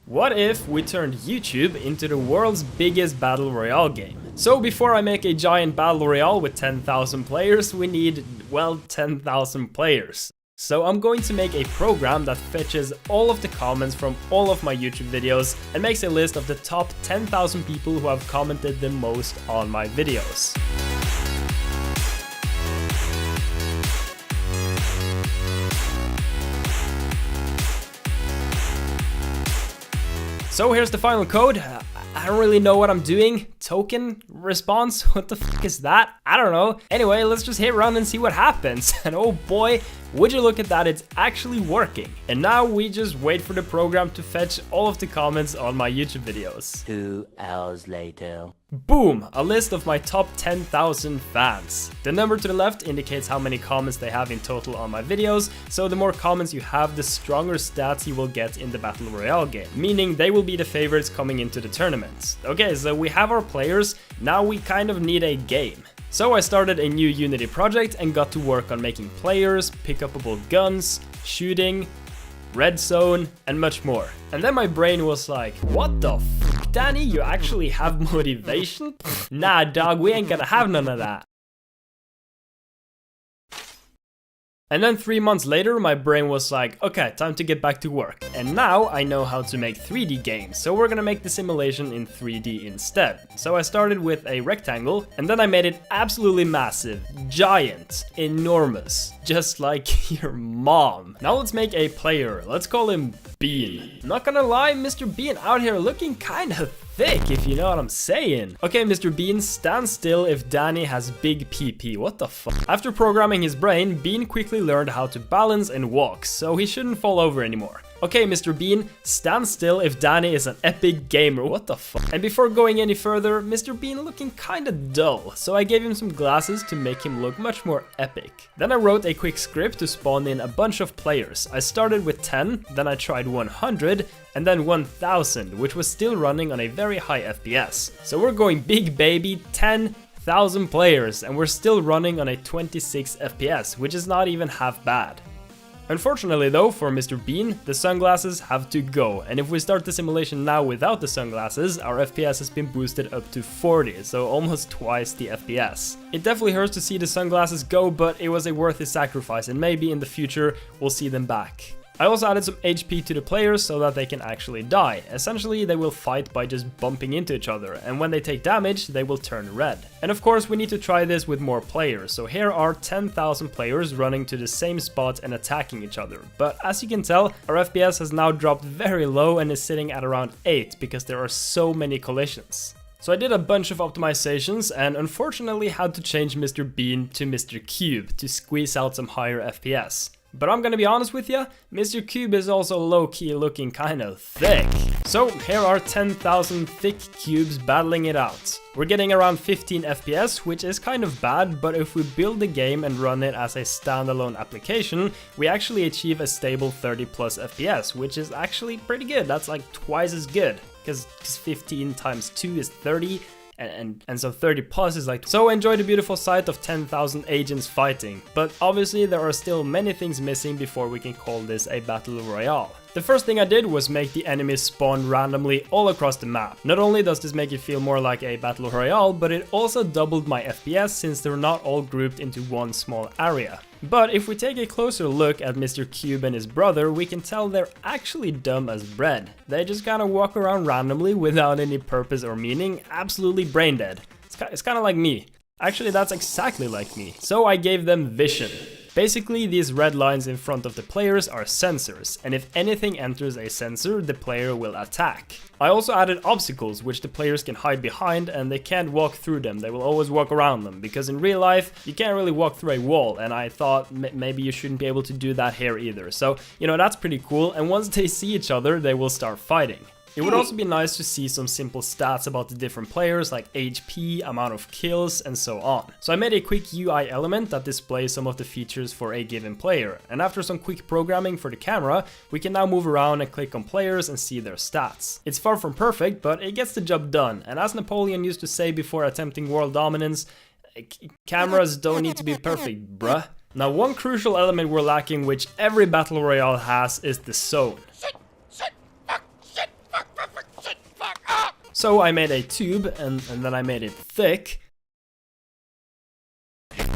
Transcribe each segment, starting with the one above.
What if we turned YouTube into the world's biggest battle royale game? So before I make a giant battle royale with 10,000 players, we need, well, 10,000 players. So I'm going to make a program that fetches all of the comments from all of my YouTube videos and makes a list of the top 10,000 people who have commented the most on my videos. So here's the final code. I don't really know what I'm doing. Token response? What the fuck is that? I don't know. Anyway, let's just hit run and see what happens. And oh boy, would you look at that, it's actually working. And now we just wait for the program to fetch all of the comments on my YouTube videos. 2 hours later. Boom! A list of my top 10,000 fans. The number to the left indicates how many comments they have in total on my videos, so the more comments you have, the stronger stats you will get in the Battle Royale game, meaning they will be the favorites coming into the tournaments. Okay, so we have our players, now we kind of need a game. So I started a new Unity project and got to work on making players, pick-upable guns, shooting, red zone, and much more. And then my brain was like, what the fuck, Danny, you actually have motivation? Nah, dog, we ain't gonna have none of that. And then 3 months later, my brain was like, okay, time to get back to work. And now I know how to make 3D games, so we're gonna make the simulation in 3D instead. So I started with a rectangle, and then I made it absolutely massive, giant, enormous, just like your mom. Now let's make a player. Let's call him Bean. Not gonna lie, Mr. Bean out here looking kinda thick, if you know what I'm saying. Okay, Mr. Bean, stand still if Danny has big PP. What the fuck? After programming his brain, Bean quickly learned how to balance and walk, so he shouldn't fall over anymore. Okay, Mr. Bean, stand still if Danny is an epic gamer. What the fuck? And before going any further, Mr. Bean looking kinda dull, so I gave him some glasses to make him look much more epic. Then I wrote a quick script to spawn in a bunch of players. I started with 10, then I tried 100, and then 1000, which was still running on a very high FPS. So we're going big baby, 10,000 players, and we're still running on a 26 FPS, which is not even half bad. Unfortunately though, for Mr. Bean, the sunglasses have to go, and if we start the simulation now without the sunglasses, our FPS has been boosted up to 40, so almost twice the FPS. It definitely hurts to see the sunglasses go, but it was a worthy sacrifice, and maybe in the future we'll see them back. I also added some HP to the players so that they can actually die. Essentially, they will fight by just bumping into each other, and when they take damage, they will turn red. And of course, we need to try this with more players, so here are 10,000 players running to the same spot and attacking each other. But as you can tell, our FPS has now dropped very low and is sitting at around 8 because there are so many collisions. So I did a bunch of optimizations and unfortunately had to change Mr. Bean to Mr. Cube to squeeze out some higher FPS. But I'm gonna be honest with you, Mr. Cube is also low-key looking kinda thick. So here are 10,000 thick cubes battling it out. We're getting around 15 FPS, which is kind of bad, but if we build the game and run it as a standalone application, we actually achieve a stable 30 plus FPS, which is actually pretty good. That's like twice as good, because 15 times 2 is 30. And so 30 plus is like, so enjoy the beautiful sight of 10,000 agents fighting. But obviously there are still many things missing before we can call this a battle royale. The first thing I did was make the enemies spawn randomly all across the map. Not only does this make it feel more like a battle royale, but it also doubled my FPS since they're not all grouped into one small area. But if we take a closer look at Mr. Cube and his brother, we can tell they're actually dumb as bread. They just kinda walk around randomly without any purpose or meaning, absolutely brain dead. It's kinda like me. Actually, that's exactly like me. So I gave them vision. Basically, these red lines in front of the players are sensors, and if anything enters a sensor, the player will attack. I also added obstacles, which the players can hide behind, and they can't walk through them, they will always walk around them, because in real life, you can't really walk through a wall, and I thought maybe you shouldn't be able to do that here either. So, you know, that's pretty cool, and once they see each other, they will start fighting. It would also be nice to see some simple stats about the different players like HP, amount of kills, and so on. So I made a quick UI element that displays some of the features for a given player, and after some quick programming for the camera, we can now move around and click on players and see their stats. It's far from perfect, but it gets the job done, and as Napoleon used to say before attempting world dominance, cameras don't need to be perfect, bruh. Now one crucial element we're lacking, which every battle royale has, is the zone. So I made a tube, and then I made it thick. And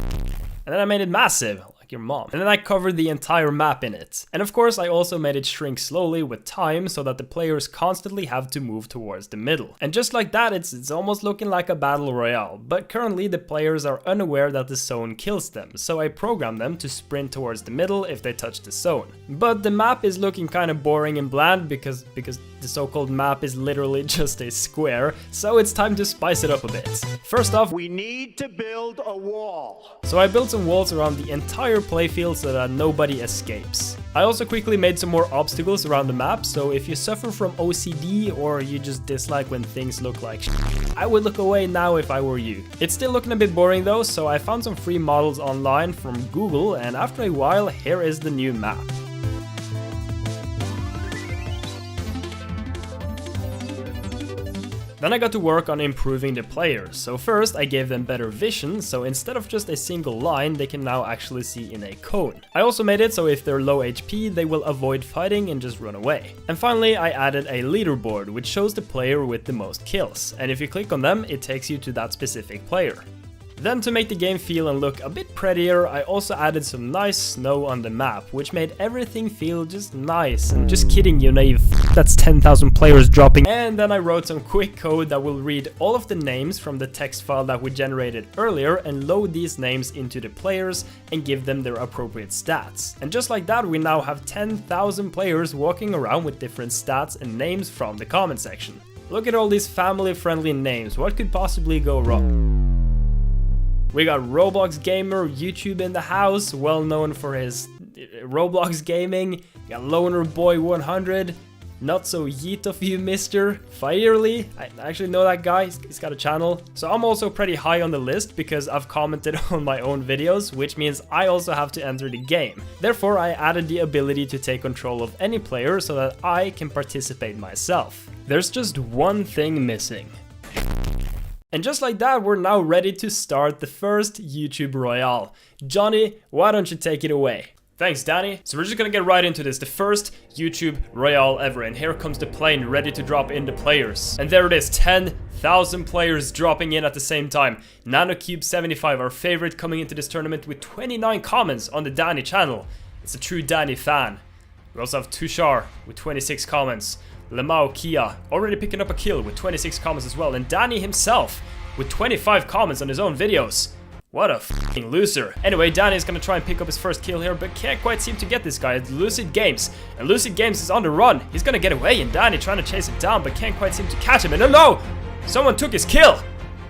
then I made it massive, like your mom. And then I covered the entire map in it. And of course I also made it shrink slowly with time so that the players constantly have to move towards the middle. And just like that, it's almost looking like a battle royale. But currently the players are unaware that the zone kills them, so I programmed them to sprint towards the middle if they touch the zone. But the map is looking kind of boring and bland because the so-called map is literally just a square, so it's time to spice it up a bit. First off, we need to build a wall. So I built some walls around the entire playfield so that nobody escapes. I also quickly made some more obstacles around the map, so if you suffer from OCD or you just dislike when things look like I would look away now if I were you. It's still looking a bit boring though, so I found some free models online from Google, and after a while, here is the new map. Then I got to work on improving the players. So first I gave them better vision, so instead of just a single line, they can now actually see in a cone. I also made it so if they're low HP, they will avoid fighting and just run away. And finally I added a leaderboard, which shows the player with the most kills. And if you click on them, it takes you to that specific player. Then to make the game feel and look a bit prettier, I also added some nice snow on the map, which made everything feel just nice. And just kidding, you naive f***, that's 10,000 players dropping. And then I wrote some quick code that will read all of the names from the text file that we generated earlier and load these names into the players and give them their appropriate stats. And just like that, we now have 10,000 players walking around with different stats and names from the comment section. Look at all these family-friendly names, what could possibly go wrong? We got Roblox Gamer, YouTube in the house, well known for his Roblox gaming. We got Loner Boy 100, not so yeet of you, Mr. Firely. I actually know that guy, he's got a channel. So I'm also pretty high on the list because I've commented on my own videos, which means I also have to enter the game. Therefore, I added the ability to take control of any player so that I can participate myself. There's just one thing missing. And just like that, we're now ready to start the first YouTube Royale. Johnny, why don't you take it away? Thanks, Danny. So we're just gonna get right into this, the first YouTube Royale ever. And here comes the plane ready to drop in the players. And there it is, 10,000 players dropping in at the same time. NanoCube75, our favorite, coming into this tournament with 29 comments on the Danny channel. It's a true Danny fan. We also have Tushar with 26 comments. Lamau Kia already picking up a kill with 26 comments as well, and Danny himself with 25 comments on his own videos. What a f***ing loser. Anyway, Danny is gonna try and pick up his first kill here, but can't quite seem to get this guy. It's Lucid Games, and Lucid Games is on the run. He's gonna get away, and Danny trying to chase him down, but can't quite seem to catch him. And no! Someone took his kill!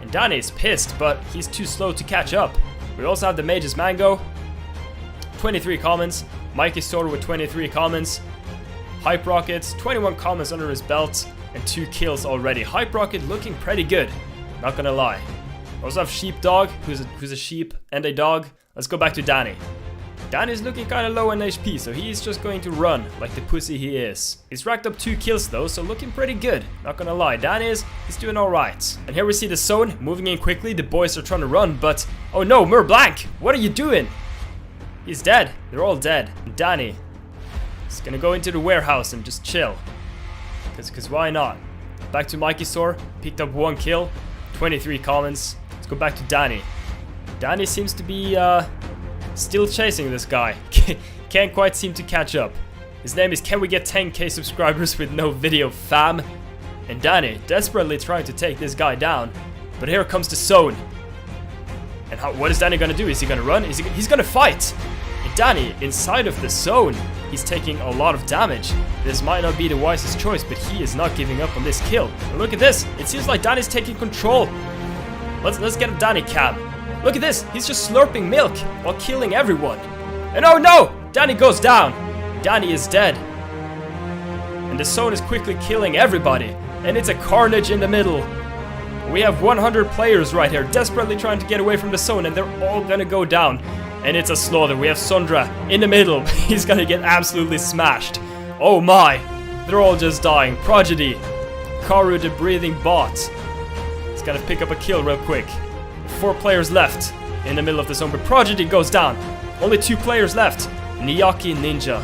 And Danny is pissed, but he's too slow to catch up. We also have the Mage's Mango, 23 comments. Mikey Store with 23 comments. Hype Rockets, 21 comments under his belt, and 2 kills already. Hype Rocket looking pretty good, not gonna lie. We also have Sheepdog, who's a sheep and a dog. Let's go back to Danny. Danny's looking kind of low on HP, so he's just going to run like the pussy he is. He's racked up 2 kills though, so looking pretty good, not gonna lie. He's doing alright. And here we see the zone moving in quickly. The boys are trying to run, but oh no, Blank, what are you doing? He's dead. They're all dead. And Danny is gonna go into the warehouse and just chill. Cause why not? Back to Mikey Store, picked up 1 kill, 23 comments. Let's go back to Danny. Danny seems to be still chasing this guy. Can't quite seem to catch up. His name is Can We Get 10k subscribers with no video fam? And Danny desperately trying to take this guy down. But here comes the zone. And what is Danny gonna do? Is he gonna run? He's gonna fight! And Danny, inside of the zone, he's taking a lot of damage. This might not be the wisest choice, but he is not giving up on this kill. And look at this! It seems like Danny's taking control. Let's get a Danny cam. Look at this! He's just slurping milk while killing everyone. And oh no! Danny goes down! Danny is dead. And the zone is quickly killing everybody. And it's a carnage in the middle. We have 100 players right here, desperately trying to get away from the zone, and they're all gonna go down. And it's a slaughter. We have Sondra in the middle. He's gonna get absolutely smashed. Oh my! They're all just dying. Prodigy. Karu, the breathing bot. He's gonna pick up a kill real quick. 4 players left in the middle of the zone, but Prodigy goes down. Only 2 players left. Niyaki Ninja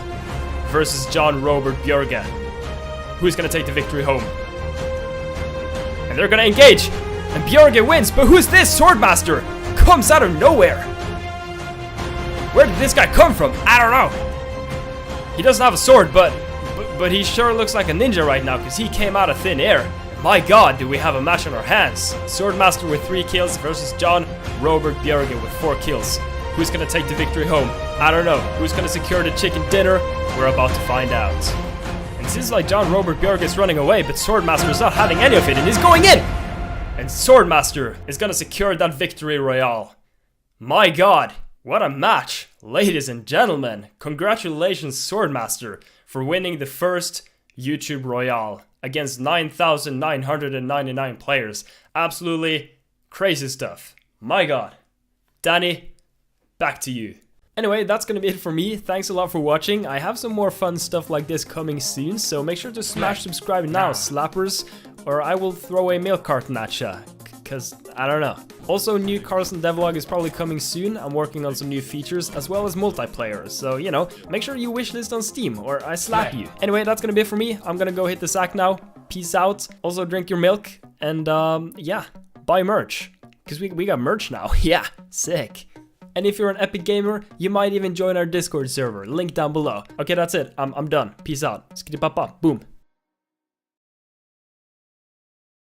versus John Robert Björge. Who's gonna take the victory home? And they're gonna engage. And Björge wins, but who's this? Swordmaster comes out of nowhere. Where did this guy come from? I don't know. He doesn't have a sword, but he sure looks like a ninja right now because he came out of thin air. My god, do we have a match on our hands. Swordmaster with 3 kills versus John Robert Björge with 4 kills. Who's gonna take the victory home? I don't know. Who's gonna secure the chicken dinner? We're about to find out. And it seems like John Robert Björge is running away, but Swordmaster is not having any of it and he's going in! And Swordmaster is gonna secure that victory royale. My god, what a match! Ladies and gentlemen, congratulations Swordmaster for winning the first YouTube royale against 9,999 players. Absolutely crazy stuff. My god. Danny, back to you. Anyway, that's gonna be it for me. Thanks a lot for watching. I have some more fun stuff like this coming soon, so make sure to smash subscribe now, slappers, or I will throw a milk carton at ya. Cause I don't know. Also, new Carlson devlog is probably coming soon. I'm working on some new features as well as multiplayer. So, you know, make sure you wishlist on Steam or I slap you. Anyway, that's gonna be it for me. I'm gonna go hit the sack now. Peace out. Also, drink your milk and yeah, buy merch. Cause we got merch now. Yeah, sick. And if you're an epic gamer, you might even join our Discord server. Link down below. Okay, that's it. I'm done. Peace out. Skitty papa. Boom.